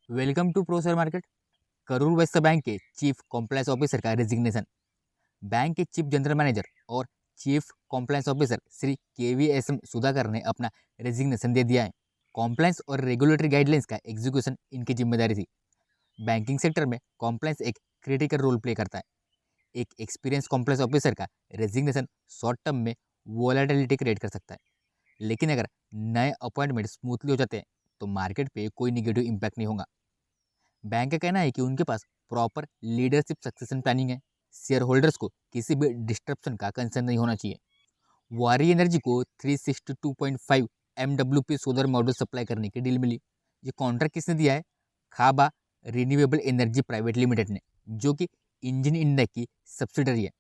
Welcome to pro share market. Karur Vysya Bank के chief compliance officer का resignation. Bank के chief general manager और chief compliance officer Shri KVSM Sudhakar ने अपना रेजिग्नेशन दे दिया है। कॉम्प्लायंस और रेगुलेटरी गाइडलाइंस का एग्जीक्यूशन इनकी जिम्मेदारी थी। बैंकिंग सेक्टर में कॉम्प्लायंस एक क्रिटिकल रोल प्ले करता है। एक एक्सपीरियंस कॉम्प्लायंस ऑफिसर का रेजिग्नेशन शॉर्ट टर्म में वोलेटिलिटी क्रिएट कर सकता है, लेकिन अगर नए अपॉइंटमेंट स्मूथली हो जाते हैं तो मार्केट पे कोई निगेटिव इम्पैक्ट नहीं होगा। बैंक का कहना है कि उनके पास प्रॉपर लीडरशिप सक्सेशन प्लानिंग है। शेयर होल्डर्स को किसी भी डिस्ट्रप्शन का कंसर्न नहीं होना चाहिए। वारी एनर्जी को 362.5 MWP सोलर मॉड्यूल सप्लाई करने की डील मिली। ये कॉन्ट्रैक्ट किसने दिया है? खाबा रिन्यूएबल एनर्जी प्राइवेट लिमिटेड ने, जो कि इंजन इंडिया की सब्सिडरी है।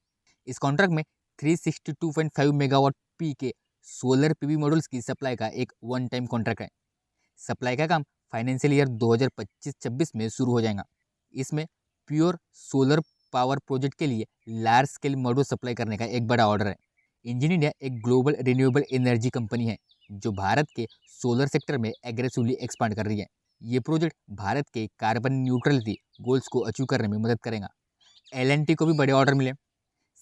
इस कॉन्ट्रैक्ट में 362.5 मेगावाट पी के सोलर PV मॉड्यूल्स की सप्लाई का एक वन टाइम कॉन्ट्रैक्ट है। सप्लाई का काम फाइनेंशियल ईयर 2025-26 में शुरू हो जाएगा। इसमें प्योर सोलर पावर प्रोजेक्ट के लिए लार्ज स्केल मॉड्यूल सप्लाई करने का एक बड़ा ऑर्डर है। इंजन इंडिया एक ग्लोबल रिन्यूएबल एनर्जी कंपनी है जो भारत के सोलर सेक्टर में एग्रेसिवली एक्सपांड कर रही है। ये प्रोजेक्ट भारत के कार्बन न्यूट्रलिटी गोल्स को अचीव करने में मदद करेगा। L&T को भी बड़े ऑर्डर मिले।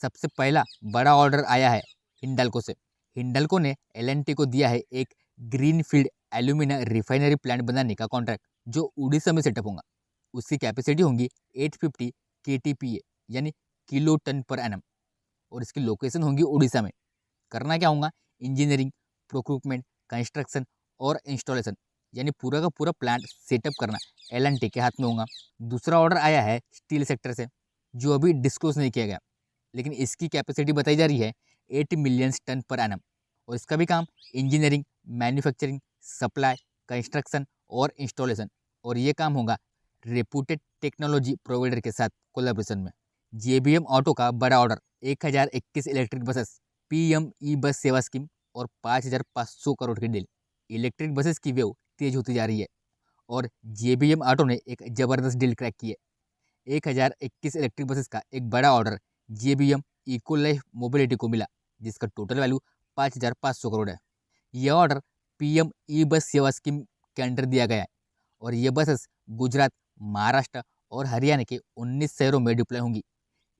सबसे पहला बड़ा ऑर्डर आया है हिंडाल्को से। हिंडाल्को ने L&T को दिया है एक ग्रीनफील्ड एल्यूमिना रिफाइनरी प्लांट बनाने का कॉन्ट्रैक्ट, जो उड़ीसा में सेटअप होगा। उसकी कैपेसिटी होगी 850 KTPA यानी किलो टन पर एनम, और इसकी लोकेशन होगी उड़ीसा में। करना क्या होगा? इंजीनियरिंग, प्रोक्यूरमेंट, कंस्ट्रक्शन और इंस्टॉलेशन यानी पूरा का पूरा प्लांट सेटअप करना L&T के हाथ में होगा। दूसरा ऑर्डर आया है स्टील सेक्टर से, जो अभी डिस्क्लोज नहीं किया गया, लेकिन इसकी कैपेसिटी बताई जा रही है 8 मिलियन टन पर एनम, और इसका भी काम इंजीनियरिंग, मैन्युफैक्चरिंग, सप्लाई, कंस्ट्रक्शन और इंस्टॉलेशन, और ये काम होगा रेपुटेड टेक्नोलॉजी प्रोवाइडर के साथ कोलैबोरेशन में। JBM ऑटो का बड़ा ऑर्डर 1021 इलेक्ट्रिक बसेस, PM ई बस सेवा स्कीम और 5500 करोड़ की डील। इलेक्ट्रिक बसेस की वेव तेज होती जा रही है और JBM ऑटो ने एक जबरदस्त डील क्रैक की है। 1021 इलेक्ट्रिक बसेस का एक बड़ा order JBM Eco Life Mobility को मिला, जिसका टोटल वैल्यू 5500 करोड़ है। यह ऑर्डर PM ई बस सेवा स्कीम के अंडर दिया गया है और ये बसेस गुजरात, महाराष्ट्र और हरियाणा के 19 शहरों में डिप्लॉय होंगी।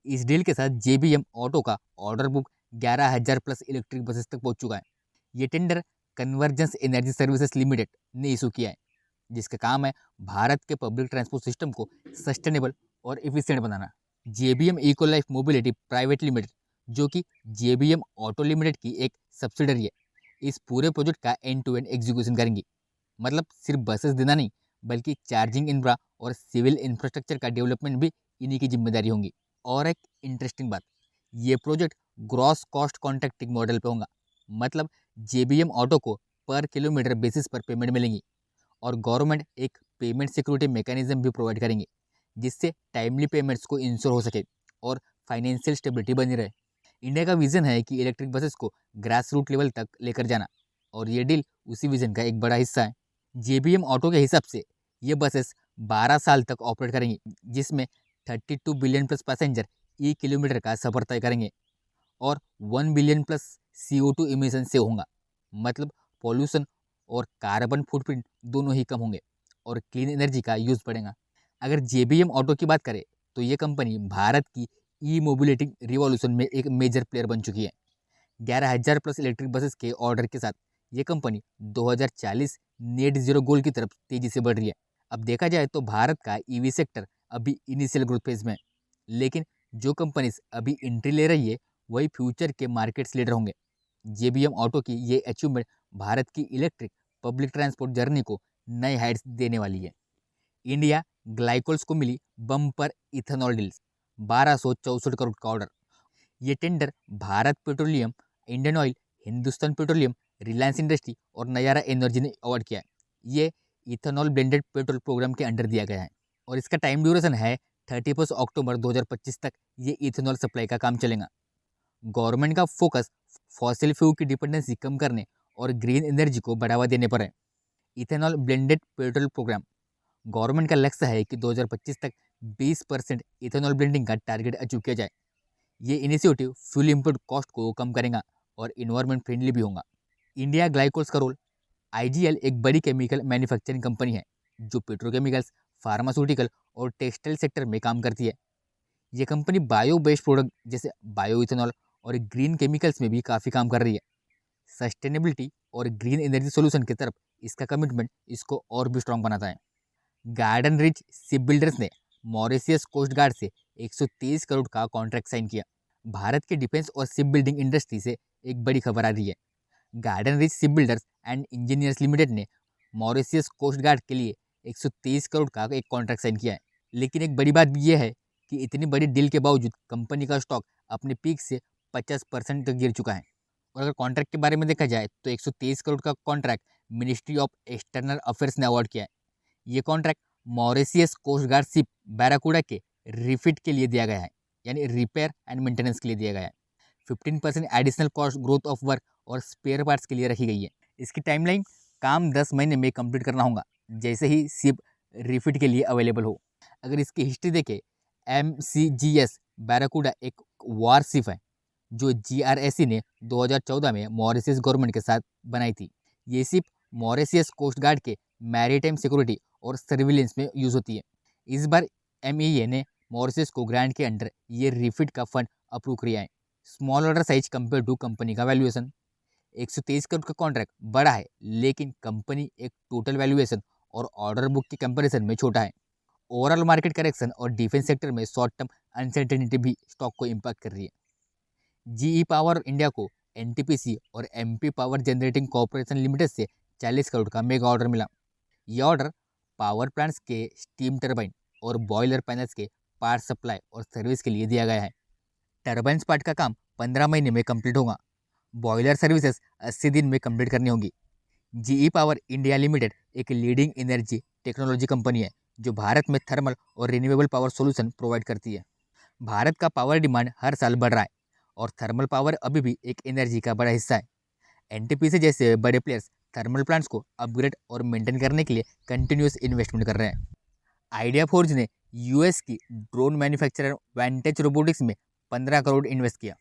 इस डील के साथ JBM ऑटो का order book 11,000 plus electric buses तक पहुंच चुका है। ये tender Convergence Energy Services Limited ने इशू किया है, जिसका काम है भारत के पब्लिक ट्रांसपोर्ट सिस्टम को सस्टेनेबल और इफिशियंट बनाना। JBM Eco Life Mobility Private Limited, जो कि JBM ऑटो लिमिटेड की एक सब्सिडरी है, इस पूरे प्रोजेक्ट का एंड टू एंड एग्जीक्यूशन करेंगी। मतलब सिर्फ बसेस देना नहीं, बल्कि चार्जिंग इंफ्रा और सिविल इंफ्रास्ट्रक्चर का डेवलपमेंट भी इन्हीं की जिम्मेदारी होगी। और एक इंटरेस्टिंग बात, ये project gross cost contracting model पे होगा। मतलब JBM ऑटो को पर किलोमीटर बेसिस पर पेमेंट मिलेंगी और गवर्नमेंट एक पेमेंट सिक्योरिटी मैकेनिज्म भी प्रोवाइड करेंगे, जिससे टाइमली पेमेंट्स को इंश्योर हो सके और फाइनेंशियल स्टेबिलिटी बनी रहे। इंडिया का विजन है कि इलेक्ट्रिक बसेस को ग्रास रूट लेवल तक लेकर जाना, और ये डील उसी विजन का एक बड़ा हिस्सा है। JBM ऑटो के हिसाब से ये बसेस 12 साल तक ऑपरेट करेंगी, जिसमें 32 बिलियन प्लस पैसेंजर किलोमीटर का सफर तय करेंगे और 1 बिलियन प्लस CO2 इमिशन से होगा। मतलब पॉल्यूशन और कार्बन फुटप्रिंट दोनों ही कम होंगे और क्लीन एनर्जी का यूज़ बढ़ेगा। अगर JBM ऑटो की बात करें तो ये कंपनी भारत की मोबिलिटी रिवॉल्यूशन में एक मेजर प्लेयर बन चुकी है। 11,000 प्लस इलेक्ट्रिक बसेस के ऑर्डर के साथ ये कंपनी 2040 नेट जीरो गोल की तरफ तेजी से बढ़ रही है। अब देखा जाए तो भारत का EV सेक्टर अभी इनिशियल ग्रोथ फेज में है, लेकिन जो कंपनीज अभी एंट्री ले रही है वही फ्यूचर के मार्केट्स लीडर होंगे। JBM ऑटो की ये अचीवमेंट भारत की इलेक्ट्रिक पब्लिक ट्रांसपोर्ट जर्नी को नए हाइट्स देने वाली है। इंडिया ग्लाइकोल्स को मिली बम्पर इथेनॉल डील्स, 1264 करोड़ का ऑर्डर। ये tender Bharat petroleum, Indian oil, Hindustan petroleum, Reliance industry और नयारा एनर्जी ने अवार्ड किया है। ये इथेनॉल ब्लेंडेड पेट्रोल प्रोग्राम के अंडर दिया गया है और इसका टाइम ड्यूरेशन है 31 अक्टूबर 2025 तक ये इथेनॉल सप्लाई का काम चलेगा। गवर्नमेंट का फोकस फॉसिल फ्यूल की डिपेंडेंसी कम करने और ग्रीन एनर्जी को बढ़ावा देने पर है। Ethanol blended petrol programme, government का लक्ष्य है कि 2025 तक 20% इथेनॉल ब्लेंडिंग का टारगेट अचीव किया जाए। ये इनिशिएटिव फ्यूल इनपुट कॉस्ट को कम करेगा और इन्वायरमेंट फ्रेंडली भी होगा। इंडिया ग्लाइकोल्स का रोल, IGL एक बड़ी केमिकल मैन्युफैक्चरिंग कंपनी है जो पेट्रोकेमिकल्स, फार्मास्यूटिकल और टेक्सटाइल सेक्टर में काम करती है। ये कंपनी बायो बेस्ड प्रोडक्ट जैसे बायो इथेनॉल और ग्रीन केमिकल्स में भी काफ़ी काम कर रही है। सस्टेनेबिलिटी और ग्रीन एनर्जी सोल्यूशन की तरफ इसका कमिटमेंट इसको और भी स्ट्रॉन्ग बनाता है। गार्डन रिच शिप बिल्डर्स ने मॉरिशियस कोस्ट गार्ड से 130 करोड़ का कॉन्ट्रैक्ट साइन किया। भारत के डिफेंस और शिप बिल्डिंग इंडस्ट्री से एक बड़ी खबर आ रही है। Garden rich ship builders and engineers limited ने मॉरिशियस कोस्ट गार्ड के लिए 130 करोड़ का एक कॉन्ट्रैक्ट साइन किया है। लेकिन एक बड़ी बात यह है कि इतनी बड़ी डील के बावजूद कंपनी का स्टॉक अपने पीक से 50% तक गिर चुका है। और अगर कॉन्ट्रैक्ट के बारे में देखा जाए तो 123 करोड़ का contract ministry of external affairs ने अवार्ड किया है। ये contract Mauritius coast guard ship Barracuda के रिफिट के लिए दिया गया है, यानी रिपेयर एंड मेंटेनेंस के लिए दिया गया है। 15% additional cost growth of work और स्पेयर पार्ट्स के लिए रखी गई है। इसकी टाइमलाइन काम 10 महीने में कंप्लीट करना होगा, जैसे ही शिप रिफिट के लिए अवेलेबल हो। अगर इसकी हिस्ट्री देखें, MCGS बैराकूडा एक वार शिप है जो GRSC ने 2014 में मॉरिशियस गवर्नमेंट के साथ बनाई थी। ये शिप मॉरिशियस कोस्ट गार्ड के मैरीटाइम सिक्योरिटी और सर्विलेंस में यूज होती है। इस बार MEA ने मॉरिशियस को ग्रांट के अंडर ये रिफिट का फंड अप्रूव किया है। Small order size compare to company का वैल्यूएशन 123 करोड़ का कॉन्ट्रैक्ट बड़ा है, लेकिन कंपनी एक टोटल वैल्यूएशन और ऑर्डर बुक के कंपैरिजन में छोटा है। ओवरऑल मार्केट करेक्शन और डिफेंस सेक्टर में शॉर्ट टर्म अनसर्टेनिटी भी स्टॉक को इम्पैक्ट कर रही है। GE पावर इंडिया को NTPC और MP power generating corporation limited से 40 करोड़ का मेगा ऑर्डर मिला। यह ऑर्डर पावर प्लांट्स के स्टीम टरबाइन और बॉयलर पैनल्स के पार्ट सप्लाई और सर्विस के लिए दिया गया है। टरबाइन पार्ट का काम 15 महीने में कंप्लीट होगा। बॉयलर सर्विसेज 80 दिन में कंप्लीट करनी होगी। GE पावर इंडिया लिमिटेड एक लीडिंग एनर्जी टेक्नोलॉजी कंपनी है जो भारत में थर्मल और रिन्यूएबल पावर सोल्यूशन प्रोवाइड करती है। भारत का पावर डिमांड हर साल बढ़ रहा है और थर्मल पावर अभी भी एक एनर्जी का बड़ा हिस्सा है। NTPC जैसे बड़े प्लेयर्स थर्मल प्लांट्स को अपग्रेड और मेंटेन करने के लिए कंटिन्यूस इन्वेस्टमेंट कर रहे हैं। आइडिया फोर्ज ने US की ड्रोन मैन्युफैक्चरर वेंटेज रोबोटिक्स में 15 करोड़ इन्वेस्ट किया।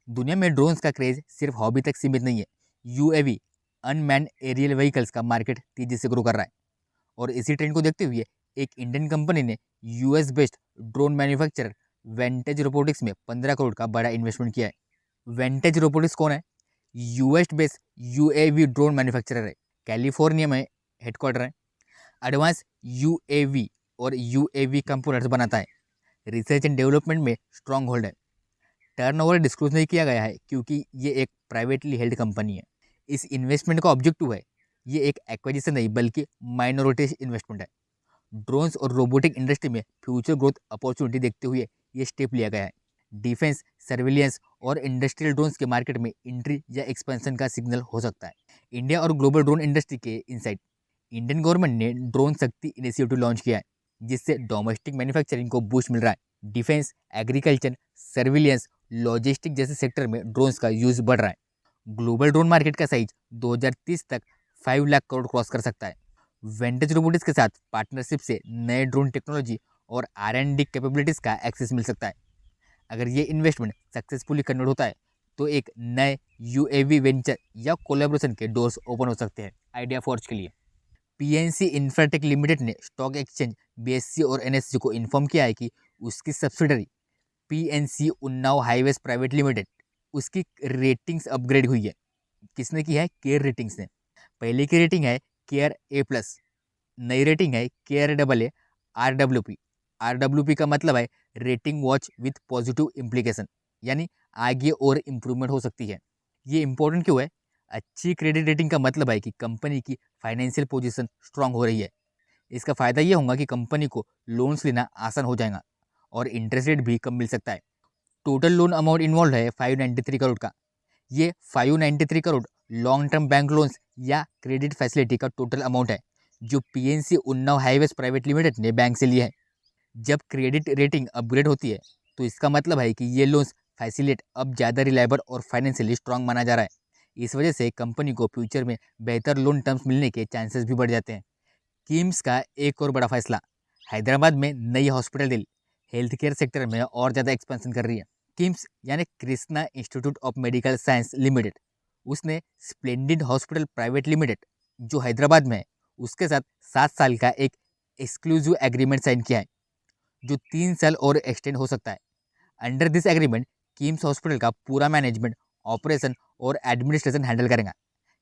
दुनिया में ड्रोन्स का क्रेज सिर्फ हॉबी तक सीमित नहीं है। UAV अनमैन्ड एरियल व्हीकल्स का मार्केट तेजी से ग्रो कर रहा है और इसी ट्रेंड को देखते हुए एक इंडियन कंपनी ने US based drone manufacturer Vantage Robotics में 15 करोड़ का बड़ा इन्वेस्टमेंट किया है। वेंटेज रोबोटिक्स कौन है? US based UAV drone manufacturer है, कैलिफोर्निया में हेडक्वार्टर है। एडवांस UAV और UAV कंपोनेंट्स बनाता है। रिसर्च एंड डेवलपमेंट में स्ट्रॉन्ग होल्ड है। टर्नओवर डिस्क्लोज नहीं किया गया है क्योंकि ये एक प्राइवेटली हेल्ड कंपनी है। इस इन्वेस्टमेंट का ऑब्जेक्टिव है, ये एक एक्विजिशन नहीं बल्कि माइनॉरिटी इन्वेस्टमेंट है। ड्रोन्स और रोबोटिक इंडस्ट्री में फ्यूचर ग्रोथ अपॉर्चुनिटी देखते हुए ये स्टेप लिया गया है। डिफेंस, सर्विलियंस और इंडस्ट्रियल ड्रोन्स के मार्केट में एंट्री या एक्सपेंशन का सिग्नल हो सकता है। इंडिया और ग्लोबल ड्रोन इंडस्ट्री के इनसाइट, इंडियन गवर्नमेंट ने ड्रोन शक्ति इनिशिएटिव लॉन्च किया है जिससे डोमेस्टिक मैन्युफैक्चरिंग को बूस्ट मिल रहा है। डिफेंस, एग्रीकल्चर, सर्विलियंस, लॉजिस्टिक जैसे सेक्टर में ड्रोन्स का यूज बढ़ रहा है। ग्लोबल ड्रोन मार्केट का साइज 2030 तक 5 लाख करोड़ क्रॉस कर सकता है। वेंटेज रोबोटिक्स के साथ पार्टनरशिप से नए ड्रोन टेक्नोलॉजी और R&D कैपेबिलिटीज़ का एक्सेस मिल सकता है। अगर ये इन्वेस्टमेंट सक्सेसफुली कन्वर्ट होता है तो एक नए UAV वेंचर या कोलैबोरेशन के डोर्स ओपन हो सकते हैं आइडिया फोर्ज के लिए। PNC इंफ्राटेक लिमिटेड ने स्टॉक एक्सचेंज BSE और NSE को इन्फॉर्म किया है कि उसकी subsidiary PNC Unnao highways private limited, उसकी रेटिंग्स अपग्रेड हुई है। किसने की है? केयर रेटिंग्स ने। पहले की रेटिंग है केयर A+, नई रेटिंग है केयर AA RWP। RWP का मतलब है rating watch with positive implication, यानी आगे और इम्प्रूवमेंट हो सकती है। ये इंपॉर्टेंट क्यों है? अच्छी क्रेडिट रेटिंग का मतलब है कि कंपनी की फाइनेंशियल पोजीशन स्ट्रांग हो रही है। इसका फ़ायदा ये होगा कि कंपनी को लोन्स लेना आसान हो जाएगा और इंटरेस्ट रेट भी कम मिल सकता है। टोटल लोन अमाउंट इन्वॉल्व है 593 करोड़ का। ये 593 crore long term bank loans या क्रेडिट फैसिलिटी का टोटल अमाउंट है जो PNC Unnao highways private limited ने बैंक से लिया है। जब क्रेडिट रेटिंग अपग्रेड होती है तो इसका मतलब है कि ये लोन्स फैसिलिट अब ज़्यादा रिलायबल और फाइनेंशियली स्ट्रांग माना जा रहा है। इस वजह से कंपनी को फ्यूचर में बेहतर लोन टर्म्स मिलने के चांसेस भी बढ़ जाते हैं। किम्स का एक और बड़ा फैसला, हैदराबाद में नई hospital deal health care sector में और ज़्यादा एक्सपेंशन कर रही है। किम्स यानी Krishna institute of medical science limited, उसने स्प्लेंडिड हॉस्पिटल प्राइवेट लिमिटेड जो हैदराबाद में है उसके साथ 7 साल का एक एक्सक्लूसिव एग्रीमेंट साइन किया है जो 3 साल और एक्सटेंड हो सकता है। Under this agreement KIMS hospital का पूरा मैनेजमेंट, ऑपरेशन और एडमिनिस्ट्रेशन हैंडल करेगा।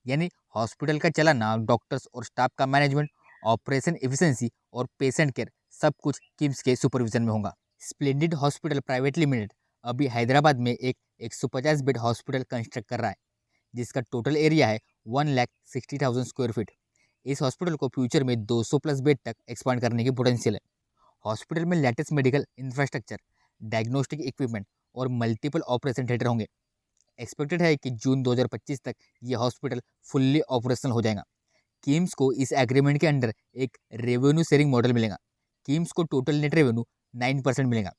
यानी हॉस्पिटल का चलाना, डॉक्टर्स और स्टाफ का मैनेजमेंट, ऑपरेशन एफिशिएंसी और पेशेंट केयर सब कुछ किम्स के सुपरविजन में होगा। स्प्लेंडिड हॉस्पिटल प्राइवेट लिमिटेड अभी हैदराबाद में एक 150 बेड हॉस्पिटल कंस्ट्रक्ट कर रहा है जिसका टोटल एरिया है 1,60,000 स्क्वायर फीट। इस हॉस्पिटल को फ्यूचर में 200 प्लस बेड तक एक्सपांड करने की पोटेंशियल है। हॉस्पिटल में latest medical infrastructure, diagnostic equipment और मल्टीपल ऑपरेशन थिएटर होंगे। एक्सपेक्टेड है कि जून 2025 तक ये हॉस्पिटल फुल्ली ऑपरेशनल हो जाएगा। किम्स को इस एग्रीमेंट के अंडर एक रेवेन्यू शेयरिंग मॉडल मिलेगा। किम्स को टोटल नेट रेवेन्यू 9% मिलेगा।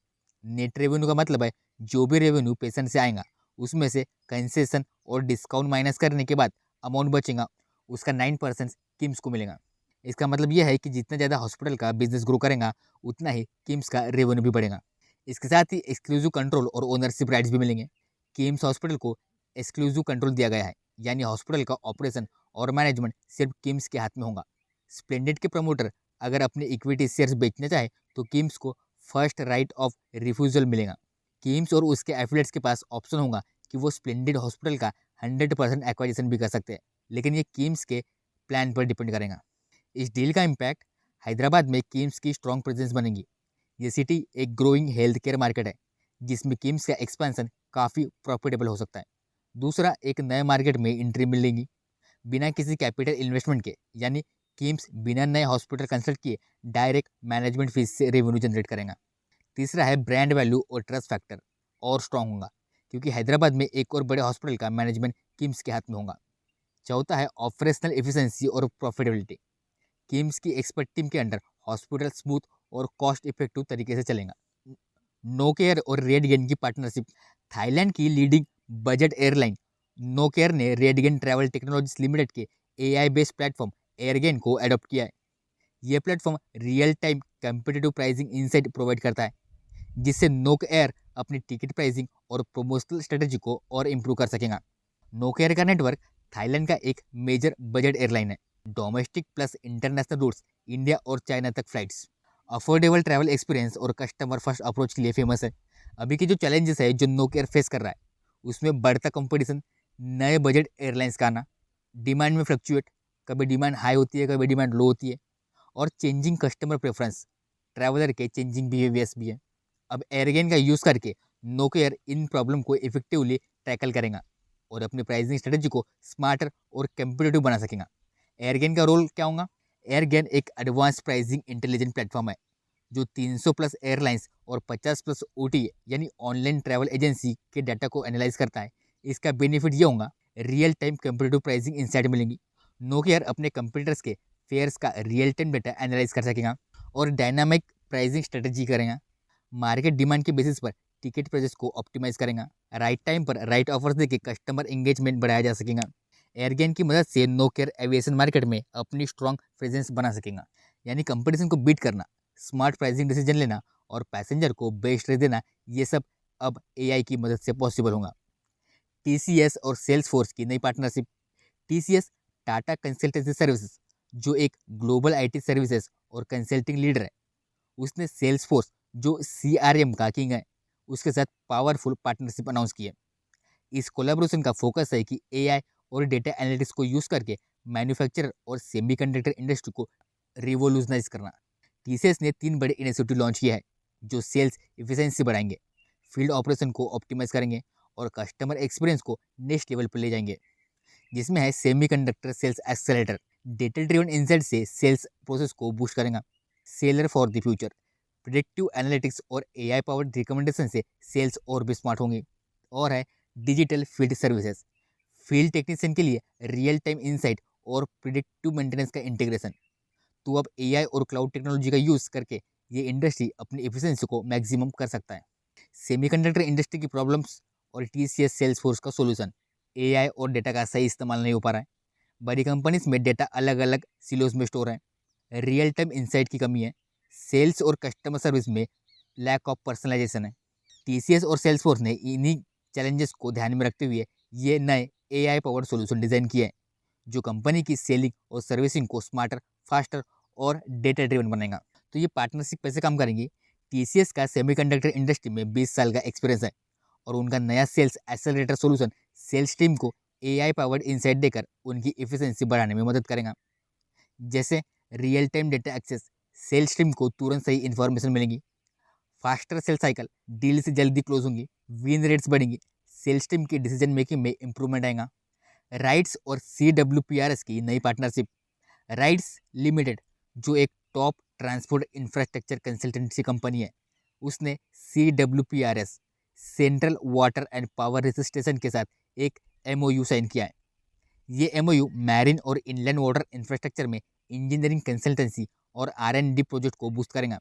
नेट रेवेन्यू का मतलब है जो भी रेवेन्यू पेशेंट से आएगा उसमें से कंसेशन और डिस्काउंट माइनस करने के बाद अमाउंट बचेगा उसका 9% किम्स को मिलेगा। इसका मतलब यह है कि जितना ज़्यादा हॉस्पिटल का बिजनेस ग्रो करेगा उतना ही किम्स का रेवेन्यू भी बढ़ेगा। इसके साथ ही एक्सक्लूसिव कंट्रोल और ओनरशिप राइट्स भी मिलेंगे। किम्स हॉस्पिटल को एक्सक्लूसिव कंट्रोल दिया गया है, यानी हॉस्पिटल का ऑपरेशन और मैनेजमेंट सिर्फ किम्स के हाथ में होगा। स्प्लेंडेड के प्रमोटर अगर अपने इक्विटी शेयर्स बेचना चाहे तो किम्स को फर्स्ट राइट ऑफ रिफ्यूजल मिलेगा। किम्स और उसके एफिलिएट्स के पास ऑप्शन होगा कि वो स्प्लेंडेड हॉस्पिटल का 100% एक्वाजिशन भी कर सकते हैं, लेकिन ये किम्स के प्लान पर डिपेंड करेगा। इस डील का इम्पैक्ट हैदराबाद में किम्स की स्ट्रॉन्ग प्रेजेंस बनेगी। ये सिटी एक ग्रोइंग हेल्थ केयर मार्केट है जिसमें किम्स का एक्सपेंशन काफ़ी प्रॉफिटेबल हो सकता है। दूसरा, एक नए मार्केट में एंट्री मिलेगी बिना किसी कैपिटल इन्वेस्टमेंट के, यानी किम्स बिना नए हॉस्पिटल कंसल्ट किए डायरेक्ट मैनेजमेंट फीस से रेवेन्यू जनरेट करेगा। तीसरा है ब्रांड वैल्यू और ट्रस्ट फैक्टर और स्ट्रांग होगा क्योंकि हैदराबाद में एक और बड़े हॉस्पिटल का मैनेजमेंट किम्स के हाथ में होगा। चौथा है ऑपरेशनल एफिशिएंसी और प्रॉफिटेबिलिटी। किम्स की एक्सपर्ट टीम के अंडर हॉस्पिटल स्मूथ और कॉस्ट इफेक्टिव तरीके से चलेगा। नो केयर और रेडगेन की पार्टनरशिप। थाईलैंड की leading budget airline Nok Air ने रेडगेन ट्रैवल टेक्नोलॉजीज लिमिटेड के AI बेस्ड प्लेटफॉर्म एयरगेन को अडॉप्ट किया है। यह platform real time competitive pricing insight provide करता है जिससे नो केयर अपनी टिकट प्राइसिंग और प्रमोशनल स्ट्रेटेजी को और इम्प्रूव कर सकेगा। नो केयर का नेटवर्क थाईलैंड का एक मेजर बजट एयरलाइन है। Domestic plus international routes, India और चाइना तक फ्लाइट्स, अफोर्डेबल ट्रैवल एक्सपीरियंस और कस्टमर फर्स्ट अप्रोच के लिए फेमस है। अभी के जो चैलेंजेस है जो नो केयर फेस कर रहा है उसमें बढ़ता कंपटीशन, नए बजट एयरलाइंस का आना, डिमांड में फ्लक्चुएट, कभी डिमांड हाई होती है कभी डिमांड लो होती है, और चेंजिंग कस्टमर प्रेफरेंस, ट्रैवलर के चेंजिंग बिहेवियर्स भी है। अब एयरगेन का यूज़ करके नो केयर इन प्रॉब्लम को इफेक्टिवली टैकल करेगा और अपनी प्राइसिंग स्ट्रेटेजी को स्मार्टर और कम्पिटिटिव बना सकेगा। एयरगेन का रोल क्या होगा? एयरगेन एक एडवांस प्राइसिंग इंटेलिजेंट प्लेटफॉर्म है जो 300 प्लस एयरलाइंस और 50 प्लस OTA यानी ऑनलाइन ट्रैवल एजेंसी के डाटा को एनालाइज करता है। इसका बेनिफिट ये होगा real time competitive pricing insight मिलेंगी। नो केयर अपने कंपटीटर्स के फेयर्स का रियल टाइम डाटा एनालाइज कर सकेगा और डायनामिक प्राइसिंग स्ट्रेटेजी करेगा। मार्केट डिमांड के बेसिस पर टिकट प्राइसेस को ऑप्टिमाइज करेगा। राइट टाइम पर राइट ऑफर्स देके कस्टमर एंगेजमेंट बढ़ाया जा सकेगा। एयरगेन की मदद से नो केयर एविएशन मार्केट में अपनी स्ट्रॉन्ग प्रेजेंस बना सकेगा, यानी कंपटीशन को बीट करना, स्मार्ट प्राइसिंग डिसीजन लेना और पैसेंजर को बेस्ट रेट देना, ये सब अब AI की मदद से पॉसिबल होगा। TCS और सेल्सफोर्स की नई partnership. TCS Tata consultancy services जो एक ग्लोबल IT सर्विसेज और कंसल्टिंग लीडर है, उसने सेल्सफोर्स जो CRM का किंग है उसके साथ पावरफुल पार्टनरशिप अनाउंस की है। इस कोलैबोरेशन का फोकस है कि AI और डेटा एनालिटिक्स को यूज़ करके मैन्युफैक्चरर और सेमीकंडक्टर इंडस्ट्री को रिवोल्यूशनाइज करना। TCS ने 3 बड़े इनिशिएटिव लॉन्च किया है जो सेल्स इफिशिएंसी बढ़ाएंगे, फील्ड ऑपरेशन को ऑप्टिमाइज करेंगे और कस्टमर एक्सपीरियंस को नेक्स्ट लेवल पर ले जाएंगे, जिसमें है semiconductor sales accelerator. Data driven insight से सेल्स प्रोसेस को बूस्ट करेगा। Seller for the future, predictive analytics और AI पावर्ड रिकमेंडेशन से सेल्स और भी स्मार्ट होंगे। और है digital field services, field technician के लिए रियल टाइम इंसाइट और प्रिडिक्टिव मेंटेनेंस का इंटीग्रेशन। तो अब AI और क्लाउड टेक्नोलॉजी का यूज़ करके ये इंडस्ट्री अपनी एफिशिएंसी को मैक्सिमम कर सकता है। सेमीकंडक्टर इंडस्ट्री की प्रॉब्लम्स और TCS सेल्सफोर्स का सॉल्यूशन। AI और डेटा का सही इस्तेमाल नहीं हो पा रहा है। बड़ी कंपनीज में डेटा अलग अलग सिलोज में स्टोर है। रियल टाइम इंसाइट की कमी है। सेल्स और कस्टमर सर्विस में लैक ऑफ पर्सनलाइजेशन है। TCS और सेल्सफोर्स ने इन्हीं चैलेंजेस को ध्यान में रखते हुए ये नए AI पावर्ड सॉल्यूशन डिज़ाइन किए हैं जो कंपनी की सेलिंग और सर्विसिंग को स्मार्टर, फास्टर और डेटा ड्रिवन बनाएगा। तो ये पार्टनरशिप कैसे काम करेंगी? टीसीएस का सेमीकंडक्टर इंडस्ट्री में 20 साल का एक्सपीरियंस है और उनका नया sales accelerator solution sales team को एआई पावर्ड इनसाइट देकर उनकी एफिशिएंसी बढ़ाने में मदद करेगा। जैसे real time data access, sales team को तुरंत सही इन्फॉर्मेशन मिलेगी। फास्टर सेल साइकिल, डील से जल्दी क्लोज होंगी, विन रेट्स बढ़ेंगी, सेल्स टीम की डिसीजन मेकिंग में इंप्रूवमेंट आएगा। राइट्स और CWPRS की नई पार्टनरशिप। राइट्स लिमिटेड, जो एक top transport infrastructure consultancy company है, उसने CWPRS central water and power resource station के साथ एक MOU साइन किया है। ये MOU मैरिन और इनलैंड वाटर इंफ्रास्ट्रक्चर में इंजीनियरिंग कंसल्टेंसी और R&D प्रोजेक्ट को बूस्ट करेगा।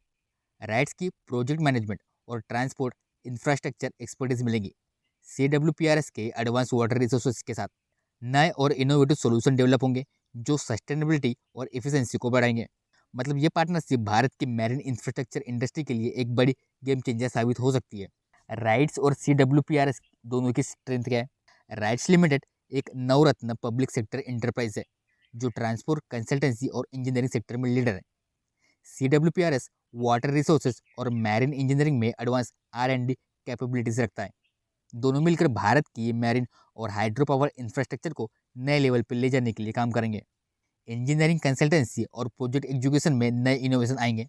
राइट्स की प्रोजेक्ट मैनेजमेंट और ट्रांसपोर्ट इंफ्रास्ट्रक्चर एक्सपर्टीज मिलेगी। CWPRS के एडवांस वाटर रिसोर्सेज के साथ नए और इनोवेटिव सॉल्यूशन डेवलप होंगे जो सस्टेनेबिलिटी और एफिशिएंसी को बढ़ाएंगे। मतलब ये पार्टनरशिप भारत की मैरिन इंफ्रास्ट्रक्चर इंडस्ट्री के लिए एक बड़ी गेम चेंजर साबित हो सकती है। राइट्स और CWPRS दोनों की स्ट्रेंथ क्या है? राइट्स लिमिटेड एक नवरत्न पब्लिक सेक्टर इंटरप्राइज है जो ट्रांसपोर्ट कंसल्टेंसी और इंजीनियरिंग सेक्टर में लीडर है। CWPRS वाटर रिसोर्सेज और मैरिन इंजीनियरिंग में एडवांस R&D कैपेबिलिटीज रखता है। दोनों मिलकर भारत की मैरिन और हाइड्रो पावर इंफ्रास्ट्रक्चर को नए लेवल पर ले जाने के लिए काम करेंगे। इंजीनियरिंग कंसल्टेंसी और प्रोजेक्ट एग्जीक्यूशन में नए इनोवेशन आएंगे।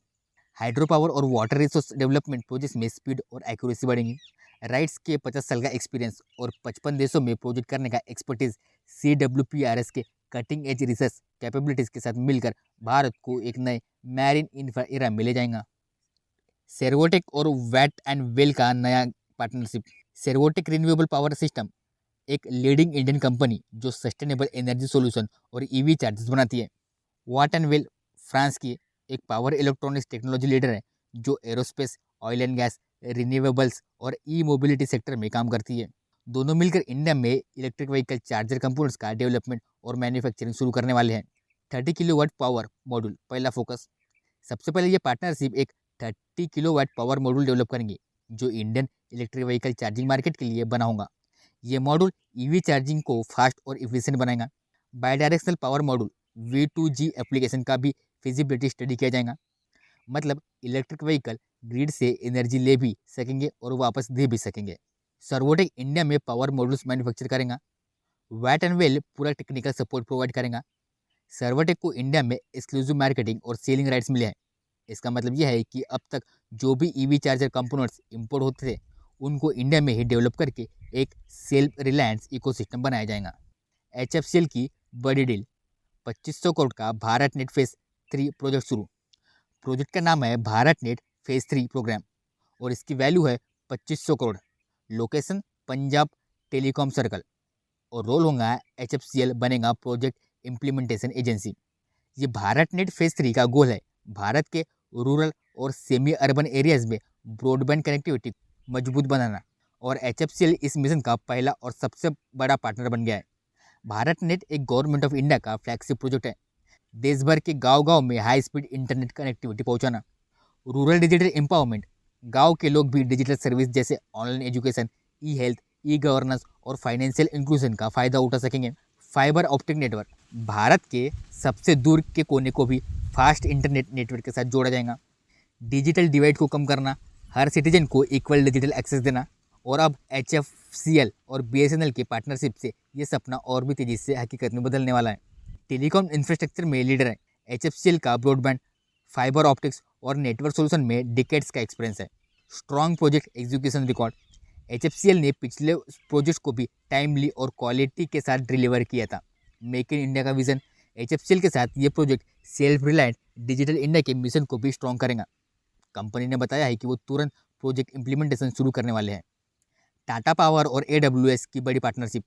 हाइड्रो पावर और वाटर रिसोर्स डेवलपमेंट प्रोजेक्ट्स में स्पीड और एक्यूरेसी बढ़ेंगी। राइट्स के 50 साल का एक्सपीरियंस और 55 देशों में प्रोजेक्ट करने का एक्सपर्टीज CWPRS के कटिंग एज रिसर्च कैपेबिलिटीज के साथ मिलकर भारत को एक नए मैरिन इंफ्रा एरा में ले जाएगा। सेर्वोटेक और वेट एंड वेल का नया पार्टनरशिप। सेर्वोटेक रिन्यूएबल पावर सिस्टम एक लीडिंग इंडियन कंपनी जो सस्टेनेबल एनर्जी सॉल्यूशन और EV चार्जेस बनाती है। वाट एंड वेल फ्रांस की एक पावर इलेक्ट्रॉनिक्स टेक्नोलॉजी लीडर है जो aerospace, oil and gas, renewables और मोबिलिटी सेक्टर में काम करती है। दोनों मिलकर इंडिया में इलेक्ट्रिक व्हीकल चार्जर कंपोनेंट्स का डेवलपमेंट और मैन्युफैक्चरिंग शुरू करने वाले हैं। 30 किलोवाट पावर मॉड्यूल पहला फोकस। सबसे पहले ये पार्टनरशिप एक 30 किलोवाट पावर मॉड्यूल डेवलप करेंगे जो Indian electric vehicle charging market के लिए बना होगा। ये मॉड्यूल EV चार्जिंग को फास्ट और इफिशिएंट बनाएगा। Bidirectional power module V2G application का भी फिजिबिलिटी स्टडी किया जाएगा। मतलब इलेक्ट्रिक व्हीकल ग्रिड से एनर्जी ले भी सकेंगे और वापस दे भी सकेंगे। सर्वोटेक इंडिया में पावर मॉड्यूल्स मैन्युफैक्चर करेगा। वैट एंड वेल पूरा टेक्निकल सपोर्ट प्रोवाइड करेगा। सर्वोटेक को इंडिया में एक्सक्लूसिव मार्केटिंग और सेलिंग राइट्स मिले हैं। इसका मतलब यह है कि अब तक जो भी EV चार्जर कंपोनेंट्स इंपोर्ट होते थे उनको इंडिया में ही डेवलप करके एक सेल्फ रिलायंस इकोसिस्टम बनाया जाएगा। HFCL की बड़ी डील, 2500 करोड़ का भारत नेट फेज 3 प्रोजेक्ट शुरू। प्रोजेक्ट का नाम है भारत नेट फेज 3 प्रोग्राम और इसकी वैल्यू है 2500 crore. Location Punjab telecom circle और रोल होगा HFCL बनेगा प्रोजेक्ट इम्प्लीमेंटेशन एजेंसी। ये भारत नेट फेज 3 का गोल है भारत के रूरल और सेमी अर्बन एरियाज में ब्रॉडबैंड कनेक्टिविटी मजबूत बनाना और HFCL इस मिशन का पहला और सबसे बड़ा पार्टनर बन गया है। भारत नेट एक गवर्नमेंट ऑफ इंडिया का फ्लैगशिप प्रोजेक्ट है। देश भर के गांव-गांव में हाई स्पीड इंटरनेट कनेक्टिविटी पहुंचाना, रूरल डिजिटल एम्पावरमेंट, गांव के लोग भी डिजिटल सर्विस जैसे ऑनलाइन एजुकेशन, ई-हेल्थ, ई-गवर्नेंस और फाइनेंशियल इंक्लूजन का फायदा उठा सकेंगे। फाइबर ऑप्टिक नेटवर्क, भारत के सबसे दूर के कोने को भी फास्ट इंटरनेट नेटवर्क के साथ जोड़ा जाएगा। डिजिटल डिवाइड को कम करना, हर सिटीजन को इक्वल डिजिटल एक्सेस देना और अब HFCL और BSNL के पार्टनरशिप से ये सपना और भी तेजी से हकीकत में बदलने वाला है। टेलीकॉम इंफ्रास्ट्रक्चर में लीडर है। HFCL का ब्रॉडबैंड, फाइबर ऑप्टिक्स और नेटवर्क सोल्यूशन में डिकेड्स का एक्सपीरियंस है। Strong project execution record, HFCL ने पिछले प्रोजेक्ट्स को भी टाइमली और क्वालिटी के साथ डिलीवर किया था। मेक इन इंडिया का विजन, HFCL के साथ ये project self reliant digital India के मिशन को भी स्ट्रॉन्ग करेगा। कंपनी ने बताया है कि वो तुरंत प्रोजेक्ट इम्प्लीमेंटेशन शुरू करने वाले हैं। टाटा पावर और AWS की बड़ी पार्टनरशिप।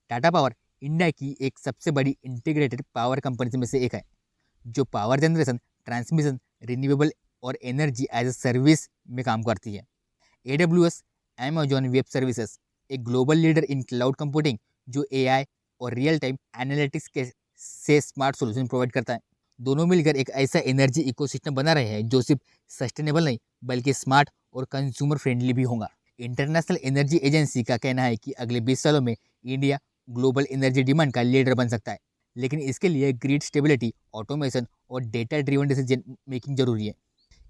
टाटा पावर इंडिया की एक सबसे बड़ी इंटीग्रेटेड पावर कंपनी में से एक है जो पावर जनरेशन, ट्रांसमिशन, रिन्यूएबल और एनर्जी एज ए सर्विस में काम करती है। AWS अमेजॉन वेब सर्विसेज एक global leader in cloud computing जो AI और रियल टाइम एनालिटिक्स के से स्मार्ट सॉल्यूशन प्रोवाइड करता है। दोनों मिलकर एक ऐसा एनर्जी इकोसिस्टम बना रहे हैं जो सिर्फ सस्टेनेबल नहीं बल्कि स्मार्ट और कंज्यूमर फ्रेंडली भी होगा। इंटरनेशनल एनर्जी एजेंसी का कहना है कि अगले 20 सालों में इंडिया ग्लोबल एनर्जी डिमांड का लीडर बन सकता है, लेकिन इसके लिए ग्रिड स्टेबिलिटी, ऑटोमेशन और डेटा ड्रिवन डिसीजन मेकिंग जरूरी है।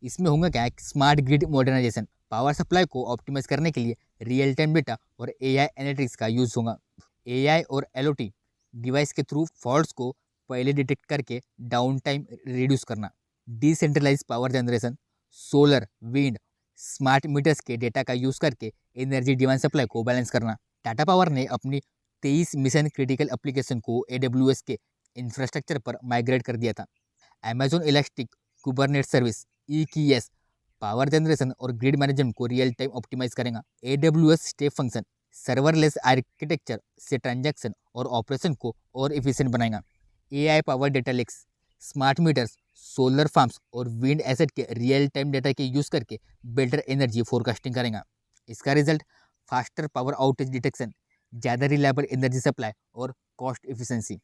इसमें होगा क्या, smart grid modernization, power supply को ऑप्टिमाइज करने के लिए रियल टाइम डेटा और एआई एनालिटिक्स का यूज होगा। एआई और एलओटी डिवाइस के थ्रू फॉल्ट्स को पहले डिटेक्ट करके डाउन टाइम रिड्यूस करना। Decentralize power generation, solar, wind, smart metres के डेटा का यूज करके एनर्जी डिमांड सप्लाई को बैलेंस करना। टाटा पावर ने अपनी 23 मिशन क्रिटिकल एप्लीकेशन को AWS के इंफ्रास्ट्रक्चर पर माइग्रेट कर दिया था। Amazon elastic Kubernetes service EKS power generation और ग्रिड मैनेजमेंट को रियल टाइम ऑप्टिमाइज करेगा। AWS step function serverless architecture से ट्रांजैक्शन और ऑपरेशन को और इफिशिएंट बनाएगा। AI power data lakes, smart meters, solar farms और विंड एसेट के रियल टाइम डेटा के यूज करके बेटर एनर्जी फोरकास्टिंग करेगा। इसका result faster power outage detection, ज़्यादा रिलायबल एनर्जी सप्लाई और कॉस्ट इफिशिएंसी।